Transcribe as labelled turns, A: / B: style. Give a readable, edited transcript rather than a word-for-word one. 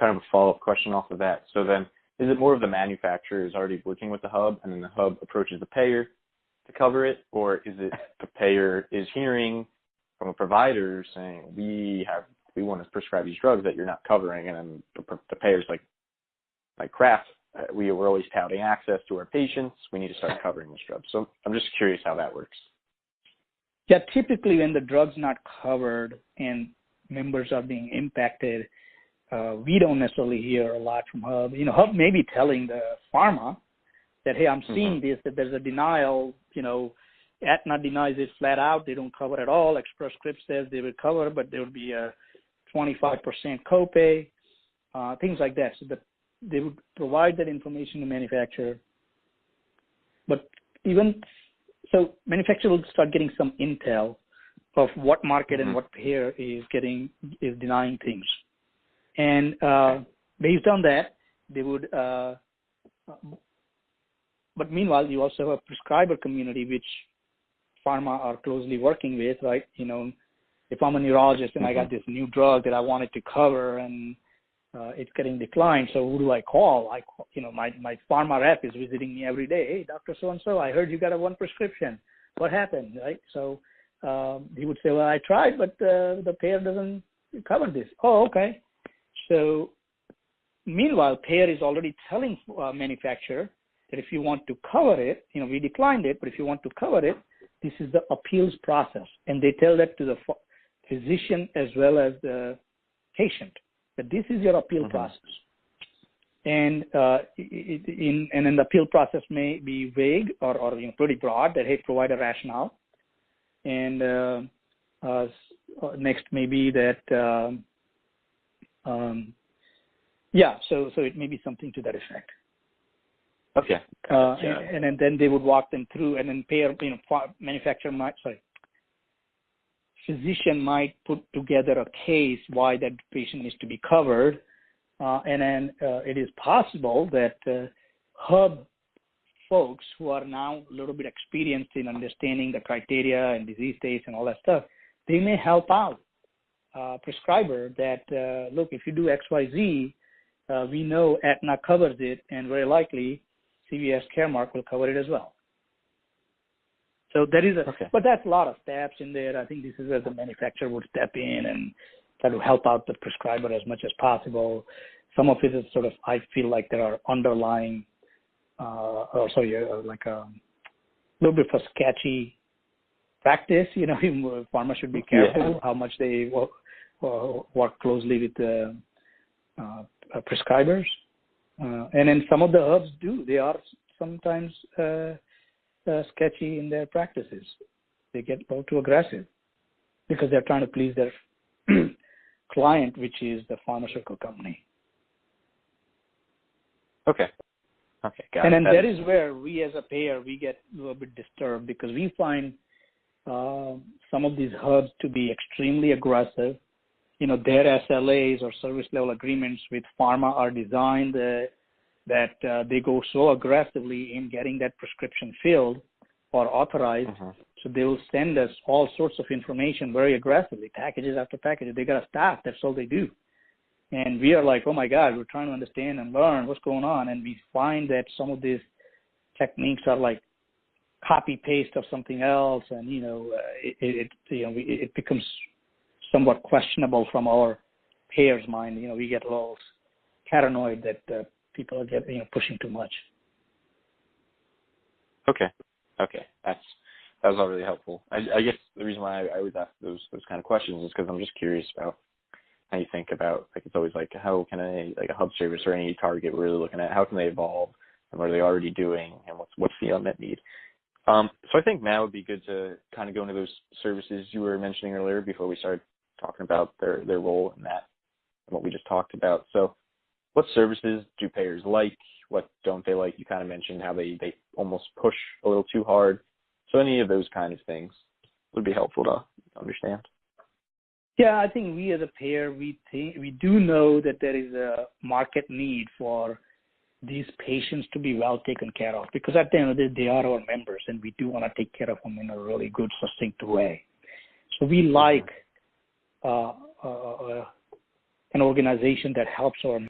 A: kind of a follow-up question off of that. So then, is it more of the manufacturer is already working with the hub, and then the hub approaches the payer to cover it, or is it the payer is hearing from a provider saying we want to prescribe these drugs that you're not covering, and then the payer's like crap, we're always touting access to our patients, we need to start covering this drug. So I'm just curious how that works.
B: Yeah, typically when the drug's not covered and members are being impacted, we don't necessarily hear a lot from Hub. Hub may be telling the pharma that, hey, I'm seeing this, that there's a denial, Aetna denies it flat out, they don't cover at all. Express Scripts says they will cover, but there would be a 25% copay, things like that. So they would provide that information to manufacturer. But manufacturer will start getting some intel of what market and what payer is denying things. And based on that, they would, but meanwhile, you also have a prescriber community, which pharma are closely working with, right? If I'm a neurologist and I got this new drug that I wanted to cover and it's getting declined, so who do I call? My pharma rep is visiting me every day. Hey, Dr. So-and-so, I heard you got one prescription. What happened, right? So he would say, well, I tried, but the payer doesn't cover this. Oh, okay. So meanwhile, payer is already telling manufacturer that if you want to cover it, we declined it, but if you want to cover it, this is the appeals process. And they tell that to the physician as well as the patient, that this is your appeal process. And and then the appeal process may be vague or pretty broad, that, hey, provide a rationale. And next may be that, so it may be something to that effect.
A: Okay.
B: And then they would walk them through, and then payer, physician might put together a case why that patient needs to be covered. And then it is possible that hub folks who are now a little bit experienced in understanding the criteria and disease states and all that stuff, they may help out prescriber that, look, if you do XYZ, we know Aetna covers it, and very likely CVS Caremark will cover it as well. So there is but that's a lot of steps in there. I think this is where the manufacturer would step in and try to help out the prescriber as much as possible. Some of it is sort of, I feel like there are underlying, like a little bit of a sketchy practice. Pharma should be careful how much they work closely with the prescribers. And then some of the hubs they are sometimes sketchy in their practices. They get a little too aggressive because they're trying to please their client, which is the pharmaceutical company.
A: Okay, got it.
B: And then that is where we as a payer, we get a little bit disturbed because we find some of these hubs to be extremely aggressive. Their SLAs or service level agreements with pharma are designed that they go so aggressively in getting that prescription filled or authorized. So they will send us all sorts of information very aggressively, packages after packages. They got a staff, that's all they do. And we are like, oh my God, we're trying to understand and learn what's going on. And we find that some of these techniques are like copy paste of something else. And, it becomes somewhat questionable from our payer's mind. We get a little paranoid that people are pushing too much.
A: Okay. That was all really helpful. I guess the reason why I always ask those kind of questions is because I'm just curious about how you think about, like, it's always like, how can a hub service or any target we're really looking at, how can they evolve, and what are they already doing, and what's the unmet need? So I think now would be good to kind of go into those services you were mentioning earlier before we started talking about their role in that and what we just talked about. So what services do payers like? What don't they like? You kind of mentioned how they almost push a little too hard. So any of those kind of things would be helpful to understand.
B: Yeah, I think we as a payer, we do know that there is a market need for these patients to be well taken care of, because at the end of the day, they are our members, and we do want to take care of them in a really good, succinct way. So we like an organization that helps our